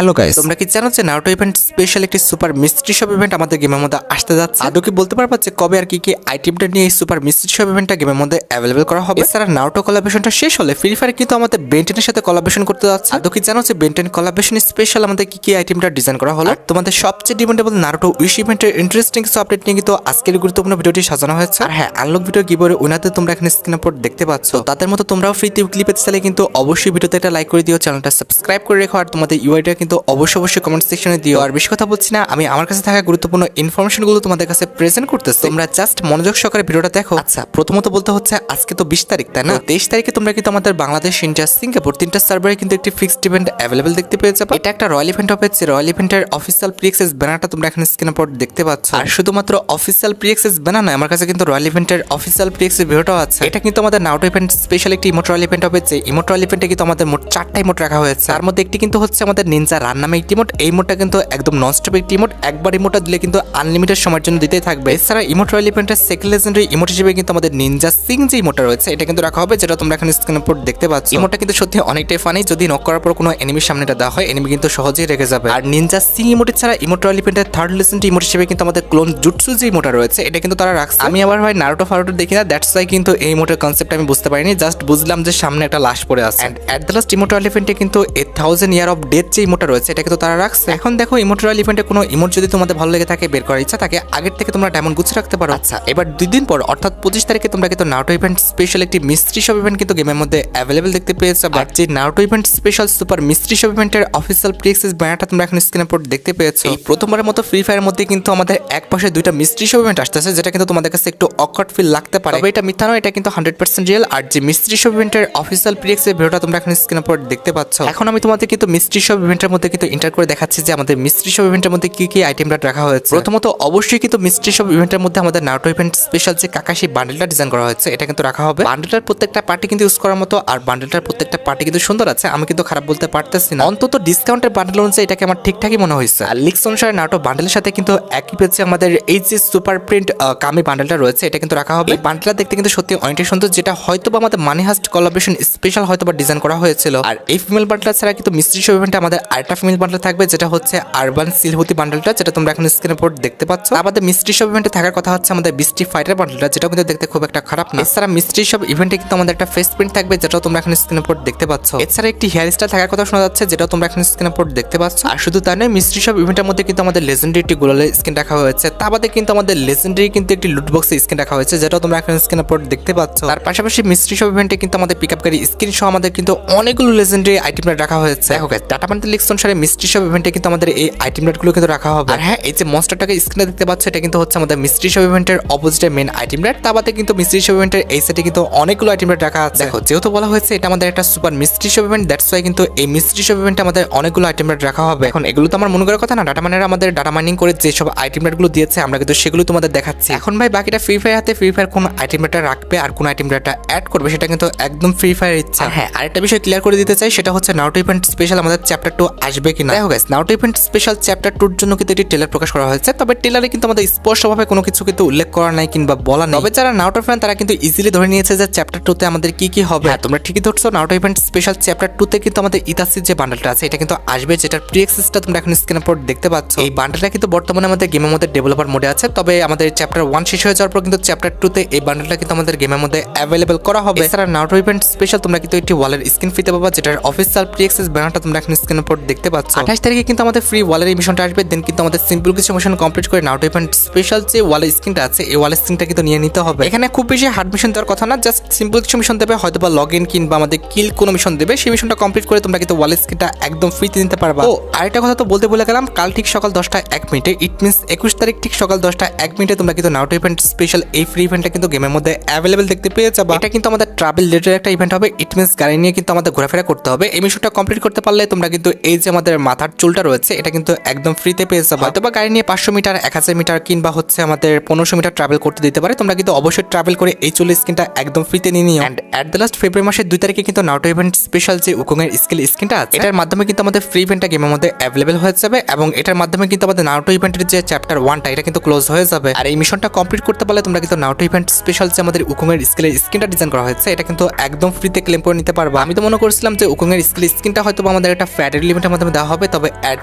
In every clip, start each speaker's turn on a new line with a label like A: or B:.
A: Hello guys, তোমরা কি জানো যে নারুটো ইভেন্ট স্পেশাল একটি সুপার মিস্ট্রি শপ ইভেন্ট আমাদের গেমের মধ্যে আসতে যাচ্ছে? আদৌ কি বলতে পারবা যে কবে আর কি কি আইটেমটা নিয়ে এই সুপার মিস্ট্রি শপ ইভেন্টটা গেমের মধ্যে অ্যাভেলেবল করা হবে? এছাড়া নারুটো কোলাবোরেশনটা শেষ হলে ফ্রি ফায়ার কিন্তু আমাদের বেন্টেনের সাথে কোলাবোরেশন করতে যাচ্ছে। আদৌ কি জানো যে বেন্টেন কোলাবোরেশন স্পেশাল আমাদের কি কি আইটেমটা ডিজাইন করা হলো? তোমাদের সবচেয়ে ডিমান্ডেবল নারুটো উইশ ইভেন্টের ইন্টারেস্টিং কিছু আপডেট নিয়ে কিন্তু আজকের গুরুত্বপূর্ণ ভিডিওটি সাজানো হয়েছে। আর হ্যাঁ, আনলক ভিডিও গিভওয়ে উইনারদের তোমরা এখানে স্ক্রিন উপর দেখতে পাচ্ছ। তাদের মতো তোমরাও ফ্রিতে উইকলি পেতে চাইলে কিন্তু অবশ্যই ভিডিওতে একটা লাইক করে দিও, চ্যানেলটা সাবস্ক্রাইব করে রেখো, আর তোমাদের ইউআইটা কিন্তু অবশ্যই কমেন্ট সেকশনে দিও। আর বেশি কথা বলছি না, আমি আমার কাছে থাকা গুরুত্বপূর্ণ ইনফরমেশনগুলো তোমাদের কাছে প্রেজেন্ট করতেছি, তোমরা জাস্ট মনোযোগ সহকারে ভিডিওটা দেখো। আচ্ছা, প্রথমত বলতে হচ্ছে আজকে তো 20 তারিখ, তাই না? 23 তারিখে তোমরা কিন্তু আমাদের বাংলাদেশ, ইন্ডিয়া, সিঙ্গাপুর তিনটা সার্ভারে কিন্তু একটি ফিক্সড ইভেন্ট অ্যাভেলেবল দেখতে পেয়ে যাবে। এটা একটা রয়্যাল ইভেন্ট হবে, যে রয়্যাল ইভেন্টের অফিসিয়াল প্রি-অ্যাক্সেস ব্যানারটা তোমরা এখানে স্ক্রিনের উপর দেখতে পাচ্ছ। আর শুধুমাত্র অফিসিয়াল প্রি-অ্যাক্সেস ব্যানার নয়, আমার কাছে কিন্তু রয়্যাল ইভেন্টের অফিসিয়াল প্রি-অ্যাক্সেস ভিডিওটাও আছে। এটা কিন্তু আমাদের নারুটো ইভেন্ট স্পেশাল একটি ইমোট রয়্যাল ইভেন্ট হবে, যে ইমোট রয়্যাল ইভেন্টে কিন্তু আমাদের মোট 4টা ইমোট রাখা হয়েছে। তার মধ্যে একটি কিন্তু হচ্ছে আমাদের নিনজা রান নামে একটি ইমোট। এই ইমোটটা কিন্তু একদম ননস্টপ একটি ইমোট, একবার ইমোটটা দিলে কিন্তু আনলিমিটেড সময়ের জন্য দিতেই থাকবে। এছাড়া ইমোট রয়্যাল ইভেন্টের সেকেন্ড লেজেন্ডারি ইমোট হিসেবে কিন্তু আমাদের নিনজা সিং যে ইমোটটা রয়েছে এটা কিন্তু রাখা হবে, যেটা তোমরা এখানে স্ক্রিনের উপর দেখতে পাচ্ছ। ইমোটটা কিন্তু সত্যি অনেকটাই ফানি, যদি নক করার পর কোনো এনিমির সামনে এটা দেওয়া হয়, এনিমি কিন্তু সহজেই রেখে যাবে। আর নিনজা সিং ইমোট ছাড়া ইমোট রয়্যাল ইভেন্টের থার্ড লেজেন্ডারি ইমোট হিসেবে কিন্তু আমাদের ক্লোন জুটসু যে ইমোটটা রয়েছে এটা কিন্তু তারা রাখছে। আমি আবার ভাই নারুটো ফারুটো দেখি না, দ্যাটস ওয়াই কিন্তু এই ইমোটের কনসেপ্ট আমি বুঝতে পারিনি, জাস্ট বুঝলাম যে সামনে একটা লাশ পড়ে আছে। And at the last emote royal ইভেন্টে কিন্তু 1000 ইয়ার অফ ডেথ যে ইমোটটা রয়েছে এটা কিন্তু তারা রাখছে। এখন দেখো, ইমোট রয়্যাল ইভেন্টে কোনো ইমোট যদি তোমাদের ভালো লেগে থাকে, বের করার ইচ্ছা থাকে, আগের থেকে তোমরা ডায়মন্ড গুছিয়ে রাখতে পারো। আচ্ছা, এবার 2 দিন পর অর্থাৎ 25 তারিখে তোমরা কিন্তু নারুটো ইভেন্ট স্পেশাল একটি মিস্ট্রি শপ ইভেন্ট কিন্তু গেমের মধ্যে অ্যাভেলেবল দেখতে পেয়েছো। বাট যে Naruto event special super mystery shop ইভেন্টের অফিসিয়াল প্রি-অ্যাক্সেস ব্যানারটা তোমরা এখন স্ক্রিনের উপর দেখতে পেয়েছো। এই প্রথমবারের মতো ফ্রি ফায়ারের মধ্যে কিন্তু আমাদের এক পাশে 2টা মিস্ট্রি শপ ইভেন্ট আসতেছে, যেটা কিন্তু তোমাদের কাছে একটু অকওয়ার্ড ফিল লাগতে পারে, তবে এটা মিথ্যা নয়, এটা কিন্তু 100% রিয়েল। আর যে মিস্ট্রি শপ ইভেন্টের অফিসিয়াল প্রি-অ্যাক্সেস ভিডিওটা তোমরা এখন স্ক্রিনের উপর দেখতে পাচ্ছ। এখন আমি তোমাদের কিন্তু মিস্ট্রি শপ ইভেন্টের মধ্যে কিন্তু এন্টার করে দেখাচ্ছি যে আমাদের মিস্ট্রি শপ ইভেন্টের মধ্যে কি কি আইটেমটা রাখা হয়েছে। প্রথমত অবশ্যই কিন্তু মিস্ট্রি শপ ইভেন্টের মধ্যে আমাদের নারুটো ইভেন্ট স্পেশাল যে কাকাশি বান্ডেলটা ডিজাইন করা হয়েছে এটা কিন্তু রাখা হবে। বান্ডেলটার প্রত্যেকটা পার্টি কিন্তু ইউজ করার মতো, আর বান্ডেলটার প্রত্যেকটা পার্টি কিন্তু সুন্দর আছে, আমি কিন্তু খারাপ বলতে পারতেছি না। অন্তত ডিসকাউন্টের বান্ডেল অনুযায়ী এটাকে আমার ঠিকঠাকই মনে হয়েছে। আর লিক্স অনুসারে নারুটো বান্ডেলের সাথে কিন্তু একই পেয়েছে আমাদের এই যে সুপার প্রিন্ট কামি বান্ডেলটা রয়েছে এটা কিন্তু রাখা হবে। এই বান্ডেলটা দেখতে কিন্তু সত্যি অনেকটাই সুন্দর, যেটা হয়তোবা আমাদের মানি হাস্ট কোলাবোরেশন স্পেশাল হয়তোবা ডিজাইন করা হয়েছিল। আর এই ফিমেল বান্ডেল ছাড়া কিন্তু মিস্ট্রি শপ ইভেন্টে আমাদের আরেকটা ফিমেল বান্ডেল থাকবে, যেটা হচ্ছে আরবান সিলহুতি বান্ডেলটা, যেটা তোমরা এখন স্ক্রিনের উপর দেখতে পাচ্ছ। আমাদের মিস্ট্রি শপ ইভেন্টে থাকার কথা হচ্ছে আমাদের বিস্টি ফাইটার বান্ডেলটা, যেটা কিন্তু দেখতে খুব একটা খারাপ না। এছাড়া মিস্ট্রি শপ ইভেন্টে কিন্তু আমাদের একটা ফেস প্রিন্ট থাকবে, যেটা তোমরা এখন স্ক্রিনের উপর দেখতে পাচ্ছ। এছাড়া একটি হেয়ার স্টাইল থাকার কথা শোনা যাচ্ছে, যেটা তোমরা এখন স্ক্রিনের উপর দেখতে পাচ্ছ। আর শুধু তাই নয়, মিস্ট্রি শপ ইভেন্টের মধ্যে কিন্তু আমাদের লেজেন্ডারি একটি গোলালের স্কিন রাখা হয়েছে। তা বাদে কিন্তু আমাদের লেজেন্ডারি কিন্তু একটি লুট বক্সের স্কিন রাখা হয়েছে, যেটা তোমরা এখন স্ক্রিনের উপর দেখতে পাচ্ছ। তার পাশাপাশি মিস্ট্রি শপ ইভেন্টে কিন্তু আমাদের পিকআপকারী স্কিন সহ আমাদের কিন্তু অনেকগুলো লেজেন্ডারি আইটেম রাখা হয়েছে। দেখো গাইস, ডাটা বান্ডেল লিক্স অনুসারে মিস্ট্রি শপ ইভেন্টে কিন্তু আমাদের এই আইটেম গুলো কিন্তু রাখা হবে। আর হ্যাঁ, এই যে মনস্টারটাকে স্ক্রিনে দেখতে পাচ্ছ, এটা কিন্তু হচ্ছে আমাদের মিস্ট্রি শপ ইভেন্টের অপোজিটে মেন আইটেম রেট। তা বাদে কিন্তু মিস্ট্রি শপ ইভেন্টের এই সেটে কিন্তু অনেকগুলো আইটেম রেট রাখা আছে। দেখো, যেহেতু বলা হয়েছে এটা আমাদের একটা super mystery shop event, that's why কিন্তু এই মিস্ট্রি শপ ইভেন্টে আমাদের অনেকগুলো আইটেম রেট রাখা হবে। এখন এগুলো তো আমার মনে করার কথা না, ডাটা মাইনার আমাদের ডাটা মাইনিং করে যে সব আইটেম রেট গুলো দিয়েছে আমরা কিন্তু সেগুলো তোমাদের দেখাচ্ছি। এখন ভাই বাকিটা ফ্রি ফায়ার হাতে, ফ্রি ফায়ার কোন আইটেম রেটটা রাখবে আর কোন আইটেম রেটটা অ্যাড করবে সেটা কিন্তু একদম ফ্রি ফায়ার ইচ্ছা। হ্যাঁ, আরেকটা বিষয় ক্লিয়ার করে দিতে চাই, সেটা হচ্ছে নারুটো ইভেন্ট স্পেশাল আমাদের চ্যাপ্টার 2 আসবে কিনা। দেখো guys, Naruto event special chapter 2 এর জন্য কিন্তু একটি ট্রেলার প্রকাশ করা হয়েছে, তবে ট্রেলারে কিন্তু আমাদের স্পষ্টভাবে কোনো কিছু কিন্তু উল্লেখ করা নাই কিংবা বলা নেই। তবে যারা নারুটো ফ্যান তারা কিন্তু ইজিলি ধরে নিয়েছে যে চ্যাপ্টার 2 তে আমাদের কি কি হবে। তোমরা ঠিকই ধরছো, নারুটো ইভেন্ট স্পেশাল চ্যাপ্টার 2 তে কিন্তু আমাদের ইতাসির যে বান্ডেলটা আছে এটা কিন্তু আসবে, যেটার প্রি-অ্যাক্সেসটা তোমরা এখন স্ক্রিনের উপর দেখতে পাচ্ছ। এই বান্ডেলটা কিন্তু বর্তমানে আমাদের গেমের মধ্যে ডেভেলপার মোডে আছে, তবে আমাদের চ্যাপ্টার 1 শেষ হয়ে যাওয়ার পর কিন্তু চ্যাপ্টার 2 তে এই বান্ডেলটা কিন্তু আমাদের গেমের মধ্যে অ্যাভেলেবল করা হবে। এছাড়া নারুটো ইভেন্ট স্পেশাল তোমরা কিন্তু একটি ওয়ালের স্ক্রিন ফ্রিতে পাবা, যেটার অফিসিয়াল প্রি-অ্যাক্সেস ব্যানারটা তোমরা এখন স্ক্রিনের উপর দেখতে পাচ্ছ। 28 তারিখে কিন্তু আমাদের ফ্রি ওয়ালের মিশনটা আসবে, দেন কিন্তু আমাদের সিম্পল কিছু মিশন কমপ্লিট করে নারুটো ইভেন্ট স্পেশাল যে ওয়ালের স্ক্রিনটা আছে এই ওয়ালের স্ক্রিনটা কিন্তু নিয়ে নিতে হবে। এখানে খুব বেশি হার্ড মিশন দেওয়ার কথা না, জাস্ট সিম্পল কিছু মিশন দেবে, হয়তো বা লগ ইন কিংবা আমাদের কিল কোনো মিশন দেবে, সেই মিশনটা কমপ্লিট করে তোমরা কিন্তু ওয়ালের স্ক্রিনটা একদম ফ্রিতে নিতে পারবা। ও আরেকটা কথা তো বলতে ভুলে গেলাম, কাল ঠিক সকাল 10:01 ইট মিনস 21 তারিখ ঠিক সকাল 10:01 তোমরা কিন্তু নারুটো ইভেন্ট স্পেশাল এই ফ্রি ইভেন্টটা কিন্তু গেমের মধ্যে অ্যাভেলেবল দেখতে পেয়ে যাবে। এটা কিন্তু আমাদের ট্রাভেল রিলেটেড একটা ইভেন্ট হবে, ইট মিনস গাড়ি নিয়ে কিন্তু আমাদের ঘোরাফেরা করতে হবে। এই মিশনটা কমপ্লিট করতে পারলে তোমরা কিন্তু এই যে আমাদের মাথার চুলটা রয়েছে এটা কিন্তু একদম ফ্রিতে পেয়ে যাবে। হয়তো বা গাড়ি নিয়ে 500 মিটার, 1000 মিটার কিংবা হচ্ছে আমাদের 1500 মিটার ট্রাভেল করতে দিতে পারে, তোমরা কিন্তু অবশ্যই ট্রাভেল করে এই চুলের স্কিনটা একদম ফ্রিতে নিয়ে নিও। এন্ড এট দ্য লাস্ট ফেব্রুয়ারি মাসের 2 তারিখে কিন্তু নারুটো ইভেন্ট স্পেশাল যে উকুং এর স্কিনটা আছে এটার মাধ্যমে কিন্তু আমাদের ফ্রি ইভেন্টটা গেমের মধ্যে অ্যাভেলেবল হয়ে যাবে, এবং এটার মাধ্যমে কিন্তু আমাদের নারুটো ইভেন্টের যে চ্যাপ্টার 1টা এটা কিন্তু ক্লোজ হয়ে যাবে। আর এই মিশনটা কমপ্লিট করতে পারলে তোমরা কিন্তু নারুটো ইভেন্ট স্পেশাল যে আমাদের উকুং এর স্কিনটা ডিজাইন করা হয়েছে এটা কিন্তু একদম ফ্রিতে ক্লেম করে নিতে পারবা। আমি তো মনে করছিলাম যে উকুং এর স্কিনটা হয়তো আমাদের একটা ফ্যাট ইভেন্টের মাসের মাধ্যমে দেওয়া হবে, তবে at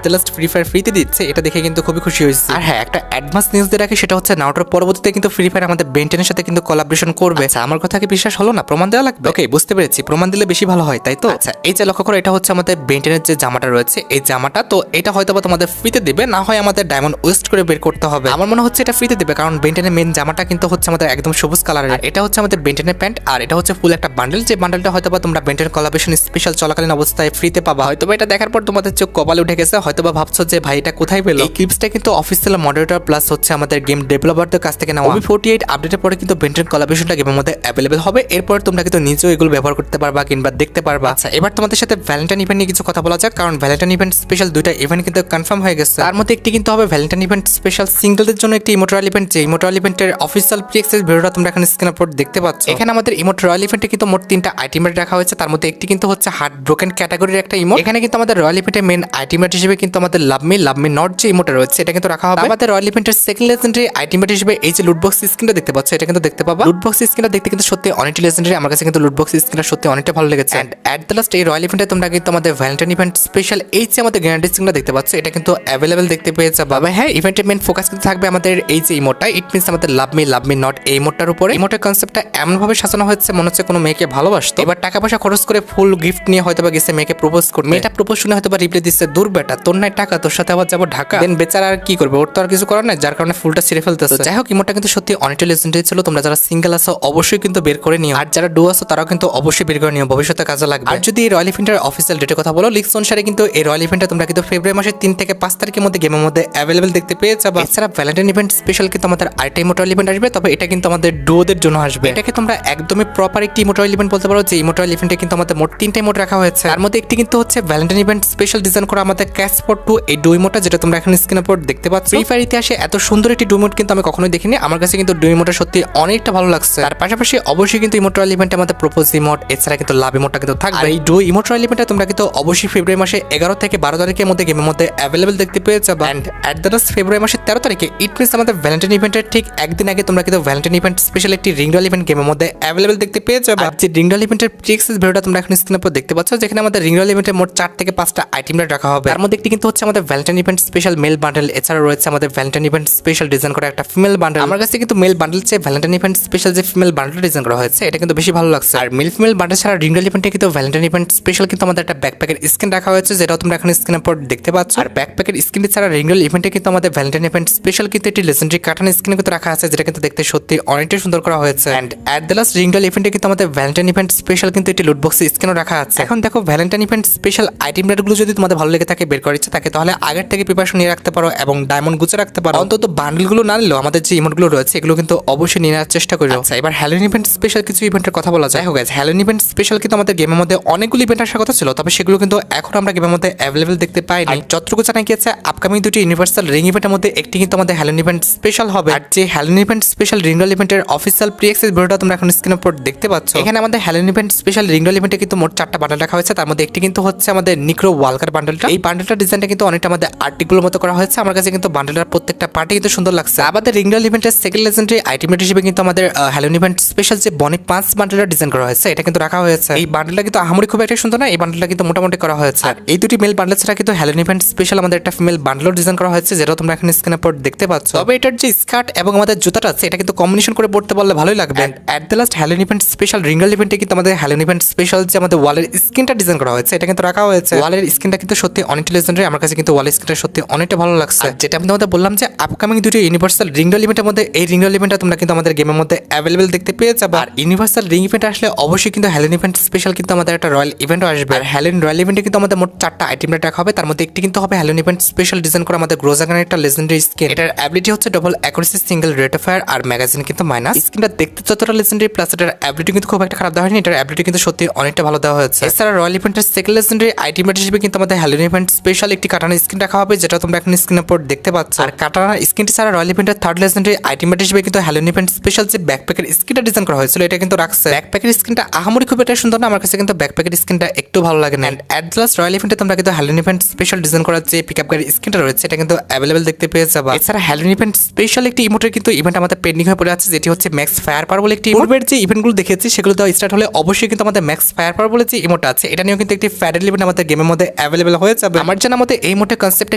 A: the last free fire ফ্রিতে দিচ্ছে, এটা দেখে কিন্তু খুবই খুশি হয়েছে। আর হ্যাঁ, একটা অ্যাডভান্স নিউজ দিয়ে রাখি, সেটা হচ্ছে নাউটোর পরবর্তীতে কিন্তু ফ্রি ফায়ার আমাদের বেন্টেনের সাথে কিন্তু কোলাবরেশন করবে। আচ্ছা, আমার কথা কি বিশ্বাস হলো না? প্রমাণ দেওয়া লাগবে? ওকে, বুঝতে পেরেছি, প্রমাণ দিলে বেশি ভালো হয়, তাই তো? আচ্ছা, এই যে লক্ষ্য করো, এটা হচ্ছে আমাদের বেন্টেনের যে জামাটা রয়েছে, এই জামাটা তো এটা হয়তো বা তোমাদের ফ্রিতে দিবে, না হয় আমাদের ডায়মন্ড ওয়েস্ট করে বের করতে হবে। আমার মনে হচ্ছে এটা ফ্রিতে দিবে, কারণ বেন্টেনের মেন জামাটা কিন্তু হচ্ছে আমাদের একদম সবুজ কালারের। এটা হচ্ছে আমাদের বেন্টেনের প্যান্ট, আর এটা হচ্ছে ফুল একটা বান্ডেল, যে বান্ডেলটা হয়তো বা তোমরা বেন্টেন কোলাবরেশন স্পেশাল চলাকালীন অবস্থায় ফ্রিতে পাবা। হয়তো বা এটা দেখার পর তোমাদের চোখ কপালে উঠে গেছে, হয়তো বা ভাবছো যে ভাই এটা কোথায় পেলো। এই ক্লিপসটা কিন্তু অফিসিয়াল মডারেটর প্লাস হচ্ছে আমাদের গেম ডেভেলপারদের কাছ থেকে নেওয়া। OB48 আপডেটের পরে কিন্তু বেন্টেন কোলাবরেশনটা গেমের মধ্যে অ্যাভেলেবল হবে। এরপর তোমরা কিন্তু নিজেও এগুলো ব্যবহার করতে পারবা কিংবা দেখতে পারবা। আচ্ছা, এবার তোমাদের সাথে ভ্যালেন্টাইন ইভেন্ট নিয়ে কিছু কথা বলা যাক, কারণ ভ্যালেন্টাইন ইভেন্ট স্পেশাল দুইটা ইভেন্ট কিন্তু কনফার্ম হয়ে গেছে। তার মধ্যে একটি কিন্তু হবে ভ্যালেন্টাইন ইভেন্ট স্পেশাল সিঙ্গেলদের জন্য একটি ইমোট রয়্যাল ইভেন্ট, যে ইমোট রয়্যাল ইভেন্টের অফিসিয়াল প্রি-অ্যাক্সেস ভিডিওটা তোমরা এখানে স্ক্রিনের উপর দেখতে পাচ্ছ। এখানে আমাদের ইমোট রয়্যাল ইভেন্টে কিন্তু মোট 3টা আইটেমেট রাখা হয়েছে, তার মধ্যে একটি কিন্তু হচ্ছে হার্ট ব্রোকেন ক্যাটাগরির একটা ইমোট। এখানে কিন্তু আমাদের রয়্যাল ইভেন্টের মেন আইটেমেট হিসেবে কিন্তু আমাদের লাভ মি নট যে ইমোটটা রয়েছে, এটা কিন্তু রাখা হবে। আমাদের রয়্যাল ইভেন্টের সেকেন্ড লেজেন্ডারি আইটেমেট হিসেবে এই যে লুটবক্স স্কিনটা দেখতে পাচ্ছ, এটা কিন্তু দেখতে পাবা। লুটবক্স স্কিনটা দেখতে কিন্তু সত্যি অনেকটা লেজেন্ডারি, আমার কাছে কিন্তু লুটবক্স স্কিনটা সত্যি অনেকটা ভালো লেগেছে। এন্ড এট দ্য লাস্ট এই রয়্যাল ইভেন্টে তোমরা কিন্তু আমাদের ভ্যালেন্টাইন ইভেন্ট স্পেশাল এই যে আমাদের গ্যারান্টি স্কিনটা দেখতে পাচ্ছ, এটা কিন্তু অ্যাভেলেবল দেখতে পেয়ে যাবা। হ্যাঁ, ইভেন্টের মেন ফোকাস কিন্তু থাকবে আমাদের এই যে ইমোটটা, ইট মিনস আমাদের লাভ মি নট এই ইমোটটার উপরে। ইমোটের কনসেপ্টটা এমন ভাবে সাজানো হয়েছে মনে হচ্ছে কোনো মেয়েকে ভালোবাসতো, এবার টাকা পয়সা খরচ করে ফুল গিফট নিয়ে হয়তো বা গেছে মেয়েকে প্রপোজ করতে। মেয়েটা প্রপোজ শুনে হয়তো বা রিপ্লাই দিচ্ছে, দূর বেটা, তোর নাই টাকা, তোর সাথে আবার যাবো ঢাকা। দেন বেচারা আর কি করবে, ওর তো আর কিছু করার নাই, যার কারণে ফুলটা ছিঁড়ে ফেলতেছে। যাই হোক, ইমোটটা কিন্তু সত্যি অনেকটা লেজেন্ডারি ছিল। তোমরা যারা সিঙ্গেল আছো অবশ্যই কিন্তু বের করে নিও, আর যারা ডু আছো তারাও কিন্তু অবশ্যই বের করে নিও, ভবিষ্যতে কাজে লাগবে। আর যদি এই রয়্যাল ইভেন্টের অফিসিয়াল ডেটের কথা বলো, লিক্স অনুসারে কিন্তু এই রয়্যাল ইভেন্টটা তোমরা কিন্তু ফেব্রুয়ারি মাসের 3 থেকে 5 তারিখের মধ্যে গেমের মধ্যে অ্যাভেলেবল দেখতে পেয়ে যাবে। এছাড়া ভ্যালেন্টাইন ইভেন্ট স্পেশাল কিন্তু আমাদের আরেকটা ইমোট রয়্যাল ইভেন্ট আসবে, তবে এটা কিন্তু আমাদের ডুওদের জন্য আসবে। এটাকে তোমরা একদমই প্রপার একটি ইমোট রয়্যাল ইভেন্ট বলতে পারো, যে ইমোট রয়্যাল ইভেন্টে কিন্তু আমাদের মোট 3টা ইমোট রাখা হয়েছে। তার মধ্যে একটি কিন্তু হচ্ছে ভ্যালেন্টাইন ইভেন্ট স্পেশাল ডিজাইন করা আমাদের ক্যাশ স্পট 2 এই ডু ইমোটটা, যেটা তোমরা এখন স্ক্রিনের উপর দেখতে পাচ্ছ। ফ্রি ফায়ার ইতিহাসে এত সুন্দর একটি ডু ইমোট কিন্তু আমি কখনোই দেখিনি, আমার কাছে কিন্তু ডু ইমোটটা সত্যি অনেকটা ভালো লাগছে। তার পাশাপাশি অবশ্যই কিন্তু ইমোট রয়্যাল ইভেন্টে আমাদের প্রপোজ ইমোট, এছাড়া কিন্তু লাভ ইমোটটা কিন্তু থাকবে। এই ডু ইমোট রয়্যাল ইভেন্টে তোমরা কিন্তু অবশ্যই ফেব্রুয়ারি মাসে 11 থেকে 12 তারিখের মধ্যে গেমের মধ্যে অ্যাভেলেবল দেখতে পেয়ে যাবে। এন্ড এট দ্য লাস্ট ফেব্রুয়ারি মাসের 13 তারিখে ইট মিনস আমাদের ভ্যালেন্টাইন ইভেন্টের ঠিক একদিন আগে তোমরা কিন্তু ভ্যালেন্টাইন ইভেন্ট স্পেশাল একটি রিং রয়্যাল ইভেন্ট গেমের মধ্যে অ্যাভেলেবল দেখতে পেয়ে যাবে। আর যে রিং রয়্যাল ইভেন্টের প্রি-অ্যাক্সেস ভিডিওটা তোমরা এখন স্ক্রিনের উপর দেখতে পাচ্ছ, যেখানে আমাদের রিং রয়্যাল ইভেন্টের মোট 4 থেকে 5টা আইটেম রাখা হবে। তার মধ্যে একটি কিন্তু হচ্ছে আমাদের Valentine event special mail bundle, এছাড়া রয়েছে আমাদের ভ্যালেন্টাইন ইভেন্ট স্পেশাল ডিজাইন করা একটা ফিমেল বান্ডেল। আমার কাছে কিন্তু মেল বান্ডেল চেয়ে ভ্যালেন্টাইন ইভেন্ট স্পেশাল যে ফিমেল বান্ডেল ডিজাইন করা হয়েছে, এটা কিন্তু বেশি ভালো লাগছে। আর মেল ফিমেল বান্ডেল ছাড়া রিং রয়্যাল ইভেন্টে কিন্তু ভ্যালেন্টাইন ইভেন্ট স্পেশাল কিন্তু আমাদের একটা ব্যাকপ্যাকের স্কিন রাখা হয়েছে, যেটা তোমরা এখন স্ক্রিনের উপর দেখতে পাচ্ছ। আর ব্যাকপ্যাকের স্কিন ছাড়া রিং রয়্যাল ইভেন্টে কিন্তু আমাদের ভ্যালেন্টাইন ইভেন্ট স্পেশাল কিন্তু একটি লেজেন্ডারি কাটান স্কিন কিন্তু রাখা আছে, যেটা কিন্তু দেখতে সত্যি অনেকটা সুন্দর করা হয়েছে। And at the last ring royal ইভেন্টে কিন্তু আমাদের ভ্যালেন্টাইন ইভেন্ট স্পেশাল কিন্তু একটি লুটবক্স স্কিনও রাখা আছে। এখন দেখো, ভ্যালেন্টাইন ইভেন্ট স্পেশাল আইটেম রেটগুলো যদি তোমাদের ভালো লেগে থাকে, বের করার ইচ্ছা থাকে, তাহলে আগের থেকে প্রিপারেশন নিয়ে রাখতে পারো এবং ডায়মন্ড গুছে রাখতে পারো। অন্তত বান্ডেলগুলো না নিলেও আমাদের যে ইমোটগুলো রয়েছে এগুলো কিন্তু অবশ্যই নিয়ে নেওয়ার চেষ্টা করো। আচ্ছা, এবার হ্যালোইন ইভেন্ট স্পেশাল কিছু ইভেন্টের কথা বলা যায়। গাইস, হ্যালোইন ইভেন্ট স্পেশাল কিন্তু আমাদের গেমের মধ্যে অনেকগুলো ইভেন্ট আসার কথা ছিল, তবে সেগুলো কিন্তু এখন আমরা গেমের মধ্যে অ্যাভেলেবল দেখতে পাই না। যতটুকু জানা গিয়েছে, আপকামিং দুটি ইউনিভার্সাল রিং ইভেন্টের মধ্যে একটি কিন্তু আমাদের হ্যালোইন ইভেন্ট স্পেশাল হবে। আর যে Halloween event special ring royal ইভেন্টের অফিসিয়াল প্রি-অ্যাক্সেস ভিডিওটা তোমরা এখন স্ক্রিনের উপর দেখতে পাচ্ছ। এখানে আমাদের Halloween event special ring royal ইভেন্টে কিন্তু মোট 4টা বান্ডেল রাখা হয়েছে, তার মধ্যে একটি কিন্তু হচ্ছে আমাদের নিক্রো ওয়ালকার বান্ডেলটা। এই বান্ডেলটা ডিজাইনটা কিন্তু অনেকটা আমাদের আর্টিগুলোর মতো করা হয়েছে, আমার কাছে কিন্তু বান্ডেলের প্রত্যেকটা পার্টি কিন্তু সুন্দর লাগছে। আমাদের রিং রয়্যাল ইভেন্টের সেকেন্ড লেজেন্ডারি আইটেমেট হিসেবে কিন্তু আমাদের হ্যালোইন ইভেন্ট স্পেশাল যে বনি 5 বান্ডেলটা ডিজাইন করা হয়েছে, এটা কিন্তু রাখা হয়েছে। এই বান্ডেলটা কিন্তু আহামরি খুব একটা সুন্দর না, এই বান্ডেলটা কিন্তু মোটামুটি করা হয়েছে। আর এই দুটি মেল বান্ডেল ছাড়া কিন্তু হ্যালোইন ইভেন্ট স্পেশাল আমাদের একটা ফিমেল বান্ডেলও ডিজাইন করা হয়েছে, যেটা তোমরা এখন স্ক্রিনের উপর দেখতে পাচ্ছ। তবে এটার যে স্কার্ট এবং আমাদের জুতাটা আছে, এটা কিন্তু কম্বিনেশন করে পড়তে পারলে ভালোই লাগবে। এট the last Halloween event special ring royal ইভেন্টে কিন্তু আমাদের হ্যালোইন ইভেন্ট স্পেশাল যে আমাদের ওয়ালের স্কিনটা ডিজাইন করা হয়েছে, এটা কিন্তু রাখা হয়েছে। ওয়ালের স্কিনটা কিন্তু সত্যি অনেকটা লেজেন্ডারি, আমার কাছে কিন্তু ওয়ালের স্কিনটা সত্যি অনেকটা ভালো লাগছে। যেটা আমি তোমাদের বললাম যে আপকামিং দুটি ইউনিভার্সাল রিং রয়্যাল ইভেন্টের মধ্যে এই রিং রয়্যাল ইভেন্টটা তোমরা কিন্তু আমাদের গেমের মধ্যে অ্যাভেলেবল দেখতে পেয়ে যাবে। আর ইউনিভার্সাল রিং ইভেন্ট আসলে অবশ্যই কিন্তু হ্যালোইন ইভেন্ট স্পেশাল কিন্তু আমাদের একটা রয়্যাল ইভেন্টও আসবে। আর হ্যালোইন রয়্যাল ইভেন্টে কিন্তু আমাদের মোট 4টা আইটেম রাখা হবে, তার মধ্যে একটি কিন্তু হবে হ্যালোইন ইভেন্ট স্পেশাল ডিজাইন করা আমাদের গ্রোজাগানের একটা লেজেন্ডারি স্কিন। এটার অ্যাবিলিটি হচ্ছে double accuracy, single rate of fire, আর ম্যাগাজিন কিন্তু মাইনাস। স্কিনটা দেখতে যতটা লেজেন্ডারি, প্লাস এটার অ্যাবিলিটি কিন্তু খুব একটা খারাপ দেওয়া হয়নি, এটার অ্যাবিলিটি কিন্তু সত্যি অনেকটা ভালো দেওয়া হয়েছে। এছাড়া রয়্যাল ইভেন্টের সেকেন্ড লেজেন্ডারি আইটেম হিসেবে কিন্তু আমাদের হ্যালোইন ইভেন্ট স্পেশাল একটি কাটানা স্কিন রাখা হবে, যেটা তোমরা এখন স্ক্রিনের উপর দেখতে পাচ্ছ। আর কাটানা স্কিনটি ছাড়া রয়্যাল ইভেন্টের থার্ড লেজেন্ডারি আইটেম হিসেবে কিন্তু হ্যালোইন ইভেন্ট স্পেশাল যে ব্যাকপ্যাকের স্কিনটা ডিজাইন করা হয়েছিল, এটা কিন্তু রাখছে। ব্যাকপ্যাকের স্কিনটা আহামরি খুব একটা সুন্দর না, আমার কাছে কিন্তু ব্যাকপ্যাকের স্কিনটা একটু ভালো লাগে না। এট দ্য লাস্ট রয়্যাল ইভেন্টে তোমরা কিন্তু হ্যালোইন ইভেন্ট স্পেশাল ডিজাইন করার যে পিকআপ গাড়ির স্কিনটা রয়েছে, এটা কিন্তু অ্যাভেলেবল দেখতে পেয়ে যাবে। এছাড়া হ্যালোইন ইভেন্ট স্পেশাল একটি ইমোটের কিন্তু ইভেন্ট আমাদের পেন্ডিং হয়ে পড়ে আছে, যেটি হচ্ছে ম্যাক্স ফায়ার পাওয়ার বলে একটি ইমোটের যে ইভেন্টগুলো দেখেছি সেগুলো দেওয়া স্টার্ট হলে অবশ্যই কিন্তু আমাদের ম্যাক্স ফায়ার পাওয়ার বলে যে ইমোট আছে, এটা নিয়েও কিন্তু একটি ফ্যাডেল ইভেন্ট আমাদের গেমের মধ্যে অ্যাভেলেবেল হয়ে যাবে। আমার জানা মতে এই মোটে কনসেপ্টটা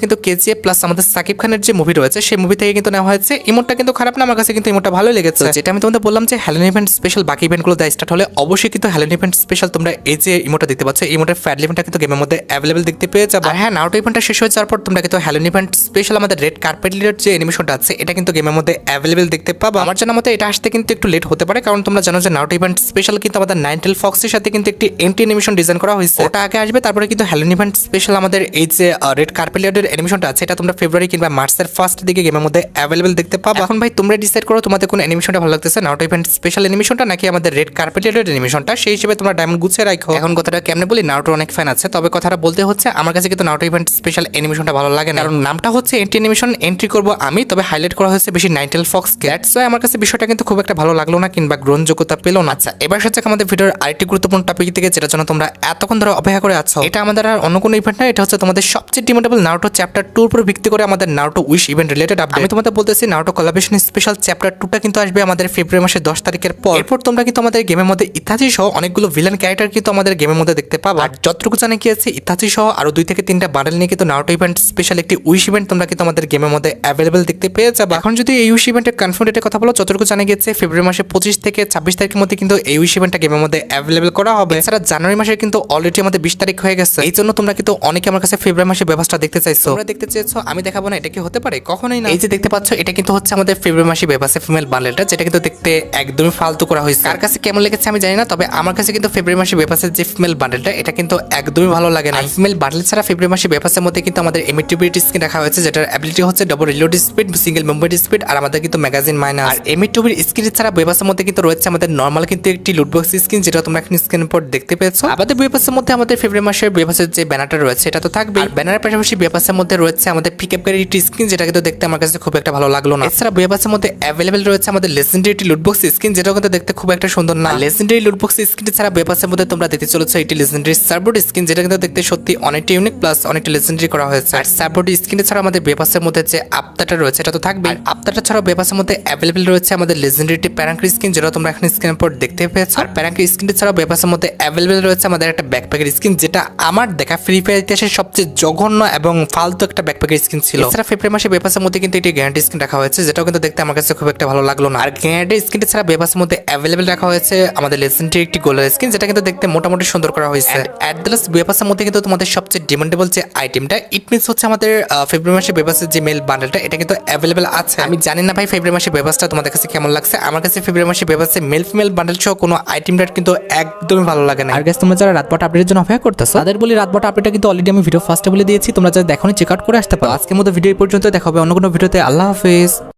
A: কিন্তু কেজিএফ প্লাস আমাদের সাকিব খানের যে মুভি রয়েছে সেই মুভি থেকে কিন্তু নেওয়া হয়েছে। ইমোটটা কিন্তু খারাপ না, আমার কাছে কিন্তু ইমোটটা ভালো লেগেছে। যেটা আমি তোমাদের বললাম যে হ্যালোন ইভেন্ট স্পেশাল বাকি ইভেন্টগুলো দেওয়া স্টার্ট হলে অবশ্যই কিন্তু হ্যালোন ইভেন্ট স্পেশাল তোমরা এই যে ইমোটটা দেখতে পাচ্ছ এই ইমোটের ফ্যাড ইভেন্টটা কিন্তু গেমের মধ্যে অ্যাভেলেবেল দেখতে পেয়ে যাবে। আর হ্যাঁ, নারুটো ইভেন্টটা শেষ হয়ে যাওয়ার পর তোমরা কিন্তু হ্যালোন ইভেন্ট স্পেশাল আমাদের রেড কার্পেট লিডার যে অ্যানিমেশনটা আছে এটা কিন্তু গেমের মধ্যে অ্যাভেলেবেল দেখতে পাবা। আমার জানা মতে এটা আসতে কিন্তু একটু লেট হতে পারে, কারণ তোমরা জানো যে নারুটো ইভেন্ট স্পেশাল কিন্তু আমাদের নাইনটেল ফক্সের সাথে কিন্তু একটি এন্টি অ্যানিমেশন ডিজাইন করা হয়েছে, ওটা আগে আসবে। তারপরে কিন্তু হ্যালোন ইভেন্ট স্পেশাল আমাদের এই যে রেড কার্পেট লিডার অ্যানিমেশনটা আছে এটা তোমরা ফেব্রুয়ারি কিংবা মার্চের ফার্স্ট দিকে গেমের মধ্যে অ্যাভেলেবেল দেখতে পাবা। এখন ভাই তোমরা ডিসাইড করো তোমাদের কোন অ্যানিমেশনটা ভালো লাগতেছে, নারুটো ইভেন্ট স্পেশাল অ্যানিমেশনটা নাকি আমাদের রেড কার্পেট লিডার অ্যানিমেশনটা, সেই হিসেবে তোমরা ডায়মন্ড গুছিয়ে রাখো। এখন কথাটা কেমনে বলি, নারুটোর অনেক ফ্যান আছে, তবে কথাটা বলতে হচ্ছে আমার কাছে কিন্তু নারুটো ইভেন্ট স্পেশাল অ্যানিমেশনটা ভালো লাগে না, কারণ নামটা হচ্ছে এন্টি অ্যানিমেশন, এন্ট্রি করবো আমি, তবে হাইলাইট করা হয়েছে বেশি নাইনটেল ফক্স কে। দ্যাটস ওয়াই আমার কাছে বিষয়টা কিন্তু খুব একটা ভালো লাগলো না কিংবা গ্রহণযোগ্যতা পেলো না। আচ্ছা, এবার হচ্ছে আমাদের ভিডিওর আরেকটি গুরুত্বপূর্ণ টপিক থেকে, যেটার জন্য তোমরা এতক্ষণ ধরে অপেক্ষা করে আছো। এটা আমাদের আর অন্য কোনো ইভেন্ট না, এটা হচ্ছে তোমাদের সবচেয়ে ডিমান্ডেবল নারুটো চ্যাপ্টার 2 উপর ভিত্তি করে আমাদের Naruto wish event related update. আমি তোমাদের বলতেছি নারুটো কোলাবোরেশন স্পেশাল চ্যাপ্টার 2টা কিন্তু আসবে আমাদের ফেব্রুয়ারি মাসের 10 তারিখের পর। এরপর তোমরা কিন্তু আমাদের গেমের মধ্যে ইতাচি সহ অনেকগুলো ভিলেন ক্যারেক্টার কিন্তু আমাদের গেমের মধ্যে দেখতে পাবা। আর যতটুকু জানা গিয়েছে ইতাচি সহ আরো 2 থেকে 3টা বান্ডেল নিয়ে কিন্তু নারুটো ইভেন্ট স্পেশাল একটি উইশ ইভেন্ট তোমরা কিন্তু আমাদের গেমের মধ্যে অ্যাভেলেবল দেখতে পেয়ে যাবে। এখন যদি এই উইশ ইভেন্টের কনফার্ম ডেটের কথা বলো, যতটুকু জানা গিয়েছে ফেব্রুয়ারি মাসের 25 থেকে 26 তারিখের মধ্যে কিন্তু এই উইশ ইভেন্টটা গেমের মধ্যে অ্যাভেলেবল করা হবে। এছাড়া জানুয়ারি মাসে কিন্তু অলরেডি আমাদের 20 তারিখ হয়ে গেছে, এই জন্য তোমরা কিন্তু অনেকে আমার কাছে ফেব্রুয়ারি মাসের ব্যবস্থা দেখতে চাইছো। তোমরা দেখতে চেয়েছো, আমি দেখাবো না, এটা কি হতে পারে? কখনোই না। এই যে দেখতে পাচ্ছ এটা কিন্তু হচ্ছে আমাদের ফেব্রুয়ারি মাসে ব্যবস্থা ফিমেল বান্ডেলটা, যেটা কিন্তু দেখতে একদমই ফালতু করা হয়েছে। কার কাছে কেমন লেগেছে আমি জানি না, তবে আমার কাছে কিন্তু ফেব্রুয়ারি মাসে ব্যবস্থার যে ফিমেল বান্ডেলটা এটা কিন্তু একদমই ভালো লাগে না। ফিমেল বান্ডেল ছাড়া ফেব্রুয়ারি মাসে ব্যবস্থার মধ্যে কিন্তু আমাদের এমিটিভিটি স্কিন রাখা হয়েছে, যেটার অ্যাবিলিটি হচ্ছে double reload speed, single movement speed, আর আমাদের কিন্তু ম্যাগাজিন মাইনাস। আর এমিটিভির স্কিন ছাড়া ব্যবস্থার মধ্যে কিন্তু রয়েছে আমাদের নরমাল কিন্তু একটি লুটবক্স স্কিন, যেটা তোমরা এখন স্ক্রিনের উপর দেখতে পেয়েছো। আমাদের ব্যবস্থার মধ্যে আমাদের ফেব্রুয়ারি মাসের ব্যবস্থার যে ব্যানারটা রয়েছে এটা তো থাকবে, আর ব্যানারের পাশাপাশি ব্যবস্থার মধ্যে রয়েছে আমাদের পিকআপ গাড়ির একটি স্কিন, যেটা কিন্তু দেখতে আমার কাছে খুব একটা ভালো লাগলো না। এছাড়া ব্যবস্থার মধ্যে অ্যাভেলেবেল রয়েছে আমাদের লেজেন্ডারি লুটবক্স স্কিন, যেটা কিন্তু দেখতে খুব একটা সুন্দর না। লেজেন্ডারি লুটবক্স স্কিন ছাড়া ব্যবস্থার মধ্যে তোমরা দেখতে চলেছো একটি লেজেন্ডারি সার্বোর্ড স্কিন, যেটা কিন্তু দেখতে সত্যি অনেকটা ইউনিক প্লাস অনেকটা লেজেন্ডারি করা হয়েছে। আর সার্বোর্ড স্কিন ছাড়া আমাদের ব্যবস্থার মধ্যে যে আপতাটা রয়েছে এটা তো থাকবে, আপতাটা ছাড়া ব্যবস্থার মধ্যে অ্যাভেলেবেল রয়েছে আমাদের লেজেন্ডারি প্যারাঙ্কি স্কিন, যেটা তোমরা এখন স্ক্রিনের উপর দেখতে পেয়েছো। আর প্যারাঙ্কি স্কিন ছাড়া ব্যবস্থার মধ্যে অ্যাভেলেবেল রয়েছে আমাদের একটা ব্যাকপ্যাকের স্কিন, যেটা আমার দেখা ফ্রি ফায়ার ইতিহাসের সবচেয়ে জঘন্য এবং ফালতু একটা ব্যাকপ্যাকের স্কিন ছিল। এছাড়া ফেব্রুয়ারি মাসে ব্যবস্থার মধ্যে কিন্তু একটি গ্যারান্টি স্কিন রাখা হয়েছে, যেটাও কিন্তু দেখতে আমার কাছে খুব একটা ভালো লাগলো না। আর গ্যারান্টি স্কিন ছাড়া ব্যবস্থার মধ্যে অ্যাভেলেবেল রাখা হয়েছে আমাদের লেজেন্ডারি একটি গোল্ডেন স্কিন, যেটা কিন্তু দেখতে মোটামুটি সুন্দর করা হয়েছে। অ্যাট দ্য লাস্ট ব্যবস্থার মধ্যে কিন্তু তোমাদের সবচেয়ে ডিমান্ডেবল যে আইটেমটা, ইট মিনস হচ্ছে আমাদের ফেব্রুয়ারি মাসে ব্যবস্থার যে মেল বান্ডেলটা এটা কিন্তু অ্যাভেলেবেল আছে। আমি জানি না ভাই ফেব্রুয়ারি মাসে ব্যবস্থা তোমাদের কাছে কেমন লাগছে, আমার কাছে ফেব্রুয়ারি মাসে ব্যবস্থা মেল ফিমেল বান্ডেল সহ কোনো আইটেমটা কিন্তু একদমই ভালো লাগে না। আর গাইস, তোমরা যারা রাতবাট আপডেটের জন্য অপেক্ষা করতেছো তাদের বলি রাতবাট আপডেটটা কিন্তু অলরেডি আমি ভিডিও ফার্স্টে বলে দিয়েছি, তোমরা যারা দেখোনি চেক আউট করে আসতে পারো। আজকের মতো ভিডিও এই পর্যন্ত, দেখা হবে অন্য কোনো ভিডিওতে। আল্লাহ হাফেজ।